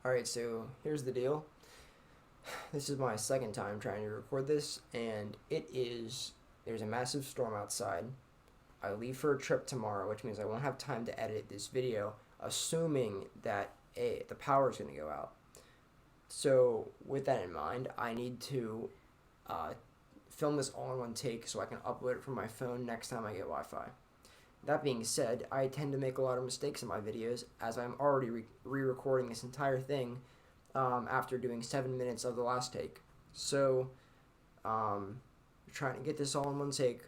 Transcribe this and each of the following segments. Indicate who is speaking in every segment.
Speaker 1: Alright, so here's the deal. This is my second time trying to record this, and there's a massive storm outside. I leave for a trip tomorrow, which means I won't have time to edit this video, assuming that the power is going to go out. So, with that in mind, I need to uh, film this all in one take so I can upload it from my phone next time I get Wi Fi. That being said, I tend to make a lot of mistakes in my videos as I'm already re-recording this entire thing after doing 7 minutes of the last take. So, trying to get this all in one take.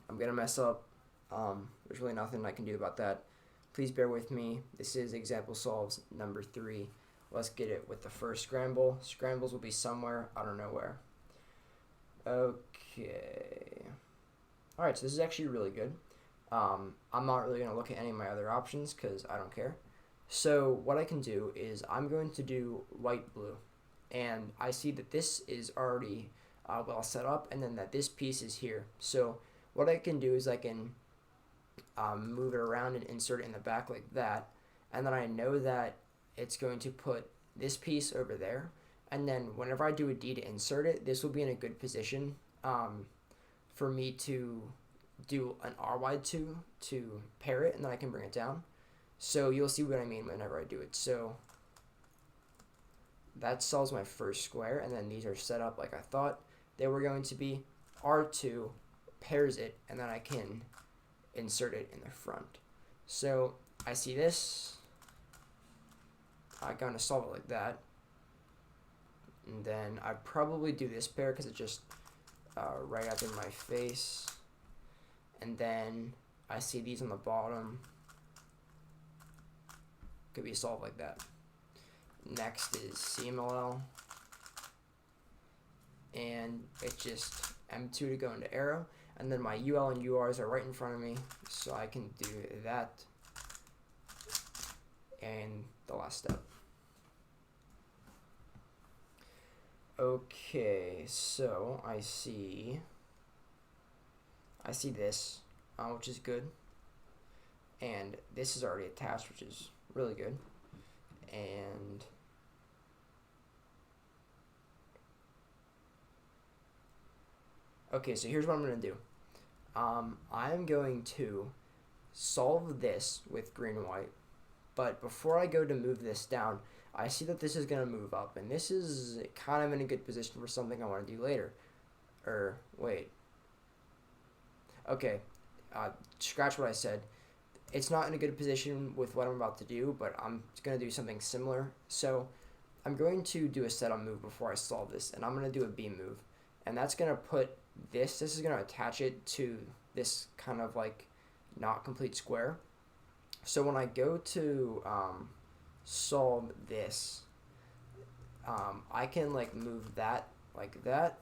Speaker 1: I'm gonna mess up. There's really nothing I can do about that. Please bear with me. This is example solves number 3. Let's get it with the first scramble. Scrambles will be somewhere, I don't know where. Okay. Alright, so this is actually really good. I'm not really going to look at any of my other options because I don't care. So what I can do is I'm going to do light blue. And I see that this is already well set up, and then that this piece is here. So what I can do is I can move it around and insert it in the back like that. And then I know that it's going to put this piece over there. And then whenever I do a D to insert it, this will be in a good position for me to do an RY2 to pair it, and then I can bring it down. So you'll see what I mean whenever I do it. So that solves my first square, and then these are set up like I thought they were going to be. R2 pairs it, and then I can insert it in the front. So I see this. I'm going to solve it like that. And then I probably do this pair because it's just right up in my face. And then I see these on the bottom. Could be solved like that. Next is CMLL. And it's just M2 to go into arrow. And then my UL and URs are right in front of me. So I can do that. And the last step. Okay, so I see this, which is good, and this is already attached, which is really good. And okay, so here's what I'm going to do. I'm going to solve this with green and white, but before I go to move this down, I see that this is going to move up, and this is kind of in a good position for something I want to do later. Wait. Okay, scratch what I said. It's not in a good position with what I'm about to do, but I'm going to do something similar. So I'm going to do a setup move before I solve this, and I'm going to do a B move. And that's going to put this is going to attach it to this kind of like not complete square. So when I go to solve this, I can like move that like that,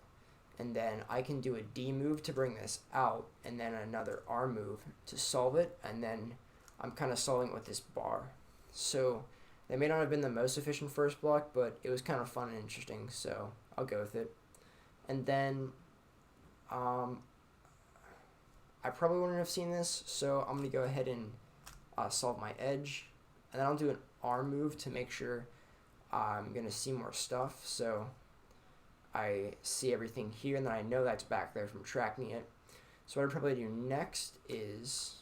Speaker 1: and then I can do a D move to bring this out, and then another R move to solve it, and then I'm kind of solving it with this bar. So they may not have been the most efficient first block, but it was kind of fun and interesting, so I'll go with it. And then I probably wouldn't have seen this, so I'm going to go ahead and solve my edge, and then I'll do an R move to make sure I'm going to see more stuff. So I see everything here, and then I know that's back there from tracking it. So what I'd probably do next is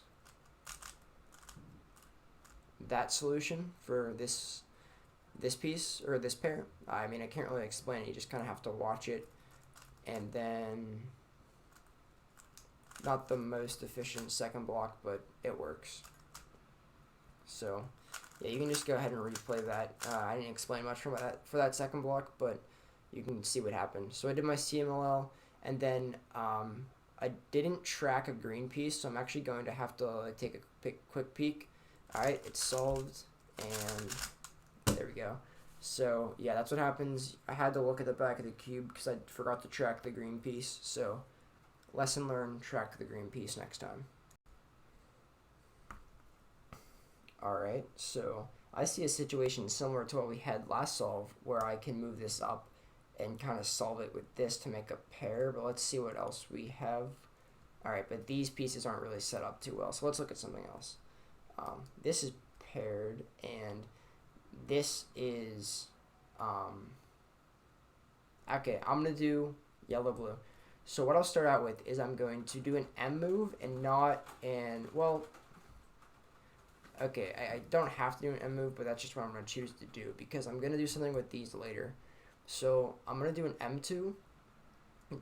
Speaker 1: that solution for this piece, or this pair. I mean, I can't really explain it. You just kind of have to watch it. And then, not the most efficient second block, but it works. So yeah, you can just go ahead and replay that. I didn't explain much for that second block, but you can see what happened. So I did my CMLL, and then I didn't track a green piece, so I'm actually going to have to take a quick peek. Alright, it's solved, and there we go. So yeah, that's what happens. I had to look at the back of the cube because I forgot to track the green piece. So lesson learned, track the green piece next time. Alright, so I see a situation similar to what we had last solve, where I can move this up and kind of solve it with this to make a pair, but let's see what else we have. Alright, but these pieces aren't really set up too well, so let's look at something else. This is paired, and this is, okay, I'm going to do yellow, blue. So what I'll start out with is I'm going to do an M move and not an, well, okay, I don't have to do an M move, but that's just what I'm going to choose to do because I'm going to do something with these later. So I'm going to do an M2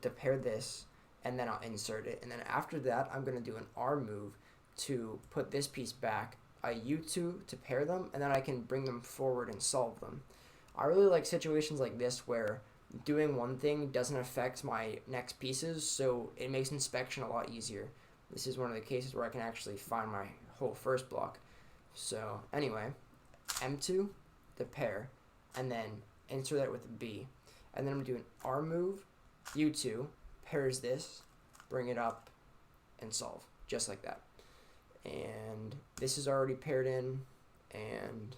Speaker 1: to pair this, and then I'll insert it. And then after that, I'm going to do an R move to put this piece back, a U2 to pair them, and then I can bring them forward and solve them. I really like situations like this where doing one thing doesn't affect my next pieces, so it makes inspection a lot easier. This is one of the cases where I can actually find my whole first block. So anyway, M2 to pair, and then insert that with a B. And then I'm going to do an R move, U2, pairs this, bring it up, and solve, just like that. And this is already paired in, and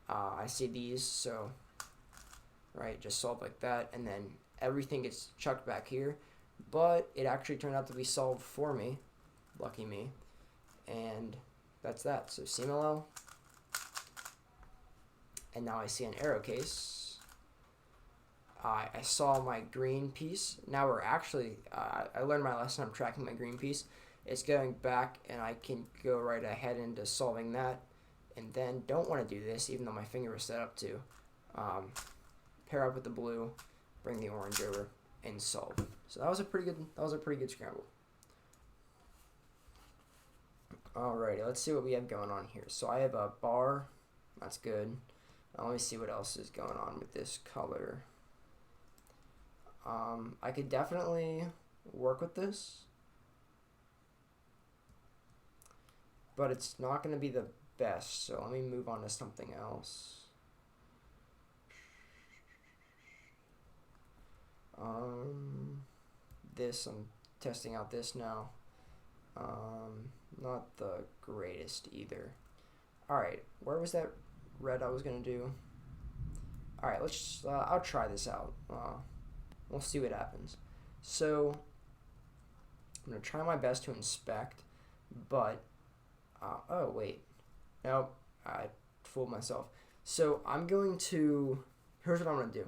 Speaker 1: I see these, so, right, just solve like that, and then everything gets chucked back here, but it actually turned out to be solved for me, lucky me, and that's that. So CMLL, and now I see an arrow case. I saw my green piece. Now we're actually, I learned my lesson. I'm tracking my green piece. It's going back, and I can go right ahead into solving that. And then don't want to do this, even though my finger was set up to. Pair up with the blue, bring the orange over, and solve. So that was a pretty good scramble. Alrighty, let's see what we have going on here. So I have a bar. That's good. Now let me see what else is going on with this color. I could definitely work with this, but it's not going to be the best, so let me move on to something else. This, I'm testing out this now. Not the greatest either. Alright, where was that red I was going to do? Alright, let's, I'll try this out. We'll see what happens. So, I'm going to try my best to inspect, but, oh wait, nope, I fooled myself. So, I'm going to, here's what I'm going to do.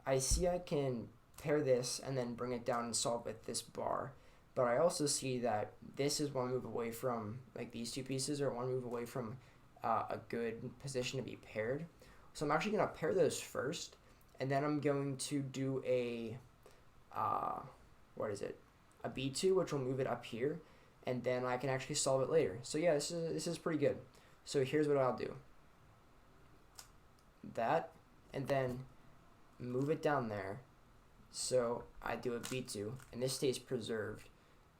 Speaker 1: I see I can pair this and then bring it down and solve with this bar, but I also see that this is one move away from, like these two pieces are one move away from a good position to be paired. So I'm actually going to pair those first, and then I'm going to do a, a B2, which will move it up here, and then I can actually solve it later. So yeah, this is pretty good. So here's what I'll do. That, and then move it down there. So I do a B2, and this stays preserved.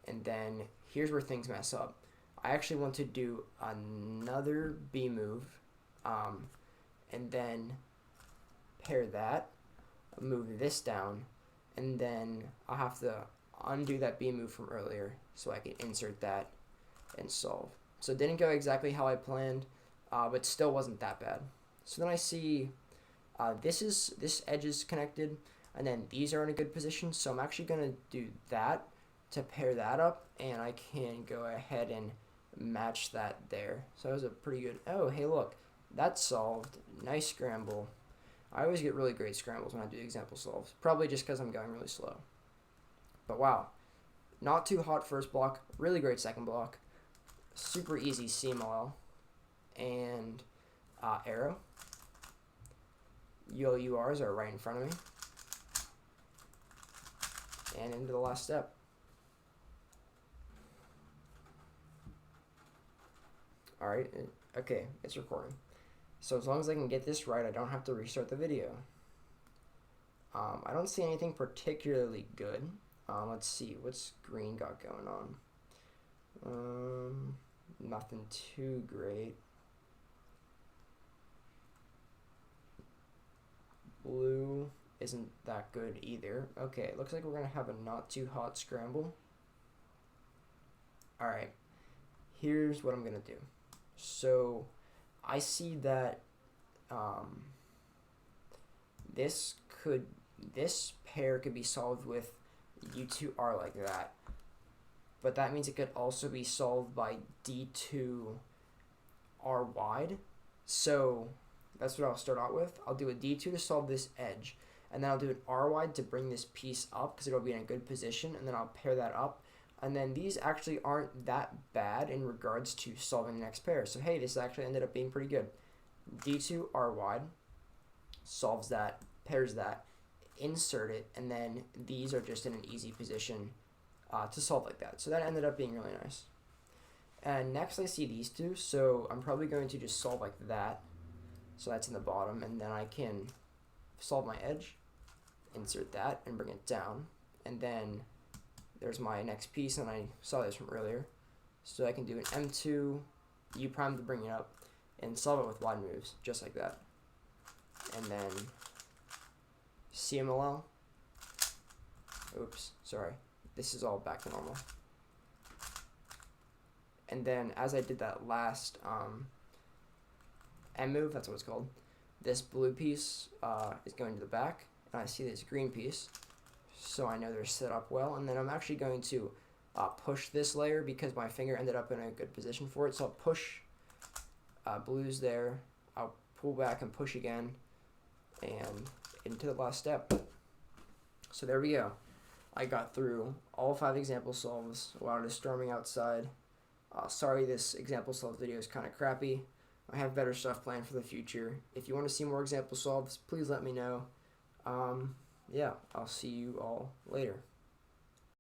Speaker 1: And then here's where things mess up. I actually want to do another B move, and then pair that, move this down, and then I'll have to undo that B move from earlier so I can insert that and solve. So it didn't go exactly how I planned, but still wasn't that bad. So then I see this edge is connected, and then these are in a good position, so I'm actually going to do that to pair that up, and I can go ahead and match that there. So that was a pretty good, oh, hey, look, that's solved. Nice scramble. I always get really great scrambles when I do example solves, probably just because I'm going really slow. But wow, not too hot first block, really great second block, super easy CMLL, and arrow. URs are right in front of me. And into the last step. Alright, okay, it's recording. So as long as I can get this right, I don't have to restart the video. I don't see anything particularly good. Let's see, what's green got going on? Nothing too great. Blue isn't that good either. Okay, it looks like we're gonna have a not too hot scramble. Alright, here's what I'm gonna do. So I see that this pair could be solved with U2R like that, but that means it could also be solved by D2R wide. So That's what I'll start out with. I'll do a D2 to solve this edge, and then I'll do an R wide to bring this piece up because it'll be in a good position, and then I'll pair that up. And then these actually aren't that bad in regards to solving the next pair. So hey, this actually ended up being pretty good. D2 R wide solves that, pairs that, insert it, and then these are just in an easy position to solve like that. So that ended up being really nice. And next I see these two, so I'm probably going to just solve like that. So that's in the bottom, and then I can solve my edge, insert that, and bring it down. And then there's my next piece, and I saw this from earlier. So I can do an M2, U prime to bring it up, and solve it with wide moves, just like that. And then CMLL. Oops, sorry. This is all back to normal. And then as I did that last M move, that's what it's called, this blue piece is going to the back, and I see this green piece, so I know they're set up well. And then I'm actually going to push this layer because my finger ended up in a good position for it. So I'll push blues there, I'll pull back and push again, and into the last step. So there we go. I got through all 5 example solves while it is storming outside. Sorry this example solve video is kind of crappy. I have better stuff planned for the future. If you want to see more example solves, please let me know. Yeah, I'll see you all later.